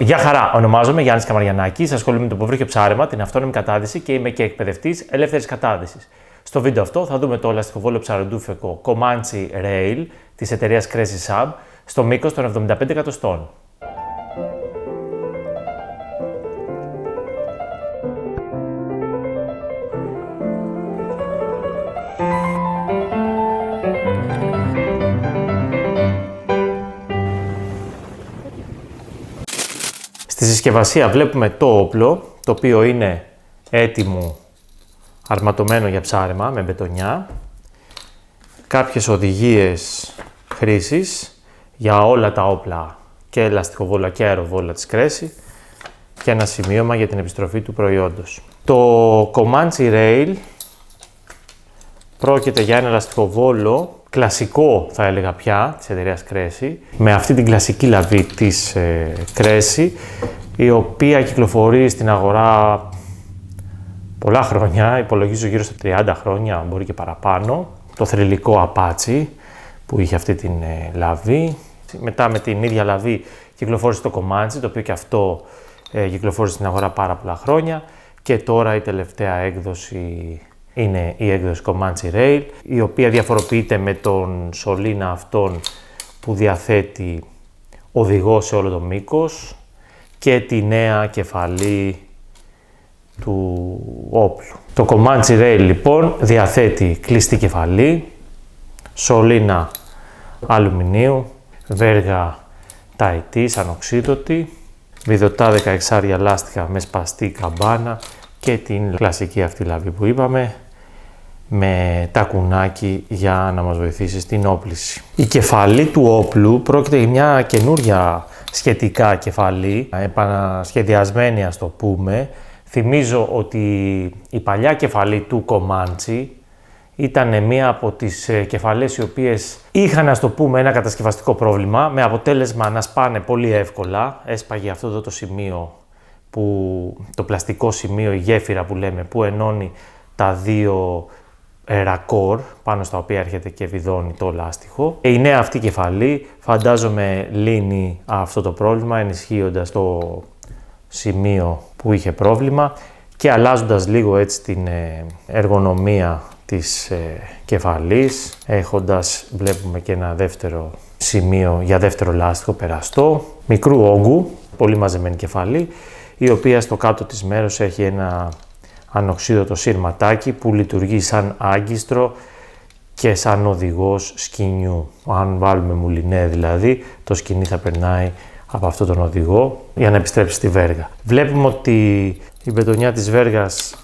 Γεια χαρά, ονομάζομαι Γιάννης Καμαριανάκης, ασχολούμαι με το υποβρύχιο ψάρεμα, την αυτόνομη κατάδυση και είμαι και εκπαιδευτής ελεύθερης κατάδυσης. Στο βίντεο αυτό θα δούμε το λαστιχοβόλο ψαροντούφεκο Comanche Rail της εταιρείας Crazy Sub στο μήκος των 75 εκατοστών. Στη συσκευασία βλέπουμε το όπλο, το οποίο είναι έτοιμο αρματωμένο για ψάρεμα με μπετονιά, κάποιες οδηγίες χρήσης για όλα τα όπλα και λαστιχοβόλα και αεροβόλα της Crazy και ένα σημείωμα για την επιστροφή του προϊόντος. Το Comanche Rail πρόκειται για ένα λαστιχοβόλο κλασικό, θα έλεγα πια, της εταιρείας Crazy, με αυτή την κλασική λαβή της Crazy, η οποία κυκλοφορεί στην αγορά πολλά χρόνια, υπολογίζω γύρω στα 30 χρόνια, μπορεί και παραπάνω. Το θρυλικό Apache που είχε αυτή την λαβή. Μετά με την ίδια λαβή κυκλοφόρησε το Comanche, το οποίο και αυτό κυκλοφόρησε στην αγορά πάρα πολλά χρόνια. Και τώρα η τελευταία έκδοση είναι η έκδοση Comanche Rail, η οποία διαφοροποιείται με τον σωλήνα αυτόν που διαθέτει οδηγό σε όλο το μήκος και τη νέα κεφαλή του όπλου. Το Comanche Rail λοιπόν διαθέτει κλειστή κεφαλή, σωλήνα αλουμινίου, βέργα ταϊτής ανοξίδωτη, βιδωτά 16 λάστιχα με σπαστή καμπάνα και την κλασική αυτή λαβή που είπαμε, με τακουνάκι για να μας βοηθήσει στην όπληση. Η κεφαλή του όπλου πρόκειται για μια καινούρια σχετικά κεφαλή, επανασχεδιασμένη ας το πούμε. Θυμίζω ότι η παλιά κεφαλή του Comanche ήταν μία από τις κεφαλές οι οποίες είχαν, ας το πούμε, ένα κατασκευαστικό πρόβλημα, με αποτέλεσμα να σπάνε πολύ εύκολα. Έσπαγε αυτό εδώ το σημείο, το πλαστικό σημείο, η γέφυρα που λέμε, που ενώνει τα δύο ρακόρ πάνω στα οποία έρχεται και βιδώνει το λάστιχο. Η νέα αυτή κεφαλή φαντάζομαι λύνει αυτό το πρόβλημα, ενισχύοντας το σημείο που είχε πρόβλημα και αλλάζοντας λίγο έτσι την εργονομία της κεφαλής, έχοντας, βλέπουμε, και ένα δεύτερο σημείο για δεύτερο λάστιχο περαστό, μικρού όγκου, πολύ μαζεμένη κεφαλή, η οποία στο κάτω της μέρος έχει ένα ανοξίδωτο σύρματάκι που λειτουργεί σαν άγκιστρο και σαν οδηγός σκηνιού. Αν βάλουμε μουλινέ δηλαδή, το σκηνή θα περνάει από αυτόν τον οδηγό για να επιστρέψει στη βέργα. Βλέπουμε ότι η μπετονιά της βέργας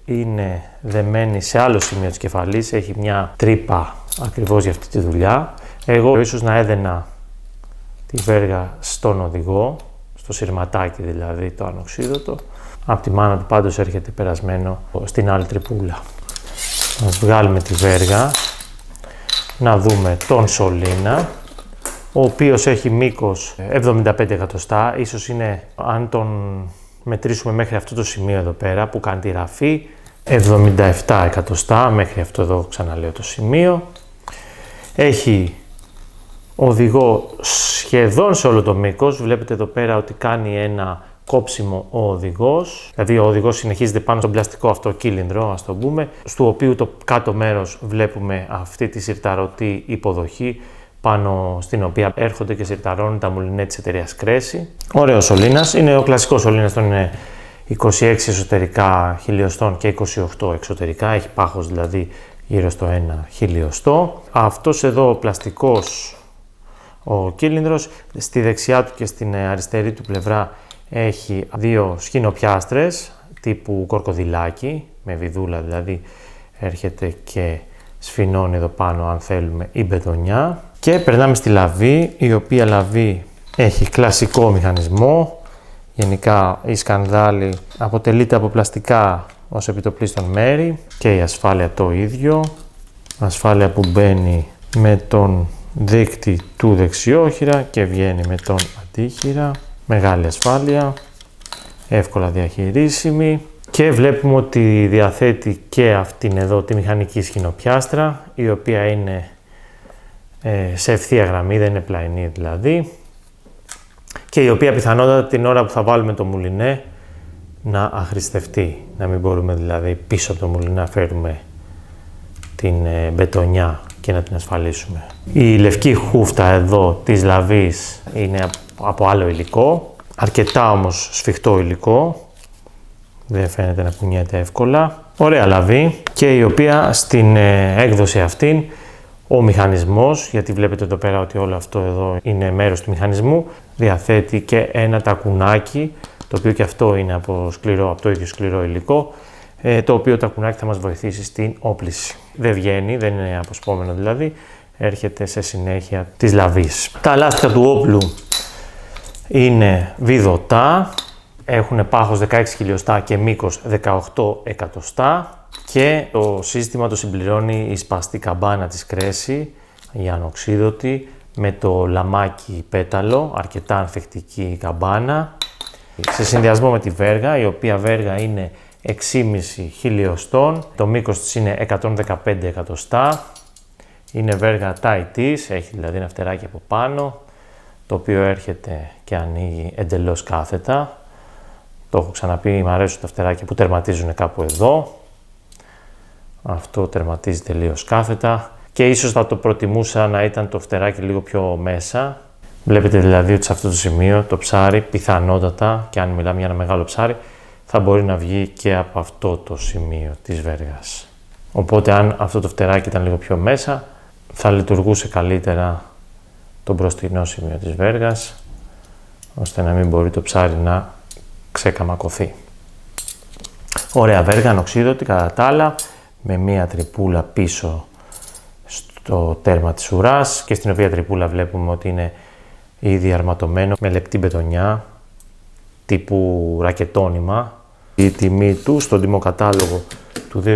είναι δεμένη σε άλλο σημείο της κεφαλής, έχει μια τρύπα ακριβώς για αυτή τη δουλειά. Εγώ ίσως να έδαινα τη βέργα στον οδηγό, στο συρματάκι δηλαδή το ανοξίδωτο. Από τη μάνα του πάντως έρχεται περασμένο στην άλλη τρυπούλα. Να βγάλουμε τη βέργα, να δούμε τον σωλήνα, ο οποίος έχει μήκος 75 εκατοστά, ίσως είναι, αν τον μετρήσουμε μέχρι αυτό το σημείο εδώ πέρα που κάνει τη ραφή, 77 εκατοστά μέχρι αυτό εδώ, ξαναλέω το σημείο. Έχει οδηγό σχεδόν σε όλο το μήκος, βλέπετε εδώ πέρα ότι κάνει ένα κόψιμο ο οδηγός, δηλαδή ο οδηγός συνεχίζεται πάνω στον πλαστικό αυτό κύλινδρο, ας το πούμε, στο οποίο το κάτω μέρος βλέπουμε αυτή τη συρταρωτή υποδοχή, πάνω στην οποία έρχονται και συρταρώνουν τα μουλινέ της εταιρείας Crazy. Ωραίος σωλήνας, είναι ο κλασικός σωλήνας, τον είναι 26 εσωτερικά χιλιοστών και 28 εξωτερικά, έχει πάχος δηλαδή γύρω στο 1 χιλιοστό. Αυτός εδώ ο πλαστικός ο κύλινδρος, στη δεξιά του και στην αριστερή του πλευρά έχει δύο σκηνοπιάστρες τύπου κορκοδιλάκι, με βιδούλα δηλαδή, έρχεται και σφινώνει εδώ πάνω αν θέλουμε η μπετονιά. Και περνάμε στη λαβή, η οποία λαβή έχει κλασικό μηχανισμό. Γενικά η σκανδάλη αποτελείται από πλαστικά ως επιτοπλίστων μέρη και η ασφάλεια το ίδιο. Ασφάλεια που μπαίνει με τον δείκτη του δεξιόχειρα και βγαίνει με τον αντίχειρα. Μεγάλη ασφάλεια, εύκολα διαχειρίσιμη. Και βλέπουμε ότι διαθέτει και αυτήν εδώ τη μηχανική σχηνοπιάστρα, η οποία είναι σε ευθεία γραμμή, δεν είναι πλαϊνή δηλαδή. και η οποία πιθανότατα την ώρα που θα βάλουμε το μουλινέ να αχρηστευτεί, να μην μπορούμε δηλαδή πίσω από το μουλινέ να φέρουμε την μπετονιά και να την ασφαλίσουμε. Η λευκή χούφτα εδώ της λαβής είναι από άλλο υλικό, αρκετά όμως σφιχτό υλικό, δεν φαίνεται να κουνιέται εύκολα. Ωραία λαβή και η οποία στην έκδοση αυτήν ο μηχανισμός, γιατί βλέπετε εδώ πέρα ότι όλο αυτό εδώ είναι μέρος του μηχανισμού, διαθέτει και ένα τακουνάκι, το οποίο και αυτό είναι από το ίδιο σκληρό υλικό, το οποίο τακουνάκι θα μας βοηθήσει στην όπληση. Δεν βγαίνει, δεν είναι αποσπόμενο δηλαδή, έρχεται σε συνέχεια της λαβής. Τα λάστιχα του όπλου είναι βιδωτά, έχουν πάχος 16 χιλιοστά και μήκος 18 εκατοστά και το σύστημα το συμπληρώνει η σπαστή καμπάνα της Cressy, η ανοξίδωτη, με το λαμάκι πέταλο, αρκετά ανθεκτική καμπάνα, σε συνδυασμό με τη βέργα, η οποία βέργα είναι 6,5 χιλιοστών, το μήκος της είναι 115 εκατοστά, είναι βέργα tie-tees, έχει δηλαδή ένα φτεράκι από πάνω, το οποίο έρχεται και ανοίγει εντελώς κάθετα. Το έχω ξαναπεί, μου αρέσουν τα φτεράκια που τερματίζουν κάπου εδώ. Αυτό τερματίζει τελείως κάθετα και ίσως θα το προτιμούσα να ήταν το φτεράκι λίγο πιο μέσα. Βλέπετε δηλαδή ότι σε αυτό το σημείο το ψάρι πιθανότατα, και αν μιλάμε για ένα μεγάλο ψάρι, θα μπορεί να βγει και από αυτό το σημείο της βέργας. Οπότε αν αυτό το φτεράκι ήταν λίγο πιο μέσα, θα λειτουργούσε καλύτερα το μπροστινό σημείο της βέργας, ώστε να μην μπορεί το ψάρι να ξεκαμακωθεί. Ωραία βέργα, ανοξίδωτη κατά τα άλλα, με μία τρυπούλα πίσω στο τέρμα της ουράς και στην οποία τρυπούλα βλέπουμε ότι είναι ήδη αρματωμένο με λεπτή μπετονιά τύπου ρακετόνυμα. Η τιμή του στον τιμοκατάλογο του 2024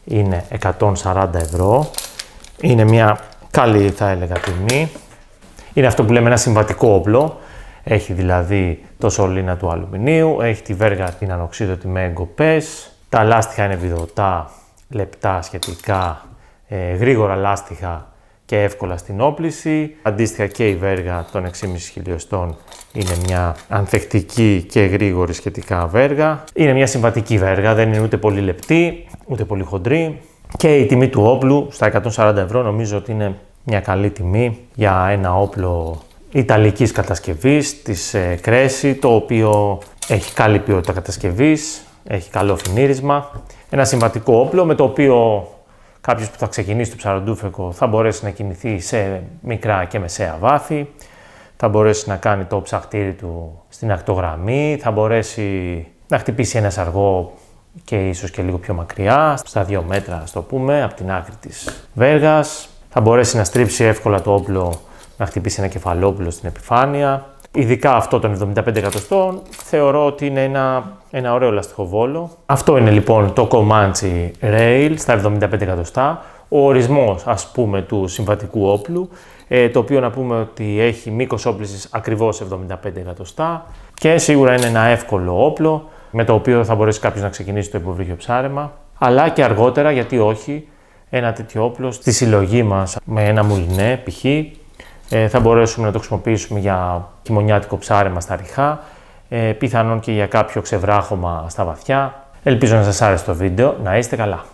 είναι 140 ευρώ. Είναι μια καλή, θα έλεγα, τιμή. Είναι αυτό που λέμε ένα συμβατικό όπλο. Έχει δηλαδή το σωλήνα του αλουμινίου, έχει τη βέργα την ανοξίδωτη με εγκοπές. Τα λάστιχα είναι βιδωτά, λεπτά σχετικά, γρήγορα λάστιχα και εύκολα στην όπληση. Αντίστοιχα και η βέργα των 6,5 χιλιοστών είναι μια ανθεκτική και γρήγορη σχετικά βέργα. Είναι μια συμβατική βέργα, δεν είναι ούτε πολύ λεπτή, ούτε πολύ χοντρή. Και η τιμή του όπλου στα 140 ευρώ νομίζω ότι είναι μια καλή τιμή για ένα όπλο ιταλικής κατασκευής της Cressy, το οποίο έχει καλή ποιότητα κατασκευής, έχει καλό φινίρισμα. Ένα συμβατικό όπλο με το οποίο κάποιος που θα ξεκινήσει το ψαροντούφεκο θα μπορέσει να κινηθεί σε μικρά και μεσαία βάθη, θα μπορέσει να κάνει το ψαχτήρι του στην ακτογραμμή, θα μπορέσει να χτυπήσει ένα σαργό και ίσως και λίγο πιο μακριά, στα 2 μέτρα ας το πούμε, από την άκρη της βέργας. Θα μπορέσει να στρίψει εύκολα το όπλο, να χτυπήσει ένα κεφαλόπουλο στην επιφάνεια. Ειδικά αυτό των 75 εκατοστών θεωρώ ότι είναι ένα ωραίο λαστιχοβόλο. Αυτό είναι λοιπόν το Comanche Rail στα 75 εκατοστά. Ο ορισμός ας πούμε του συμβατικού όπλου, το οποίο να πούμε ότι έχει μήκος όπλησης ακριβώς 75 εκατοστά και σίγουρα είναι ένα εύκολο όπλο με το οποίο θα μπορέσει κάποιος να ξεκινήσει το υποβρύχιο ψάρεμα, αλλά και αργότερα, γιατί όχι, ένα τέτοιο όπλο στη συλλογή μας με ένα μουλινέ π.χ. Θα μπορέσουμε να το χρησιμοποιήσουμε για χειμωνιάτικο ψάρεμα στα ριχά, πιθανόν και για κάποιο ξεβράχωμα στα βαθιά. Ελπίζω να σας άρεσε το βίντεο, να είστε καλά!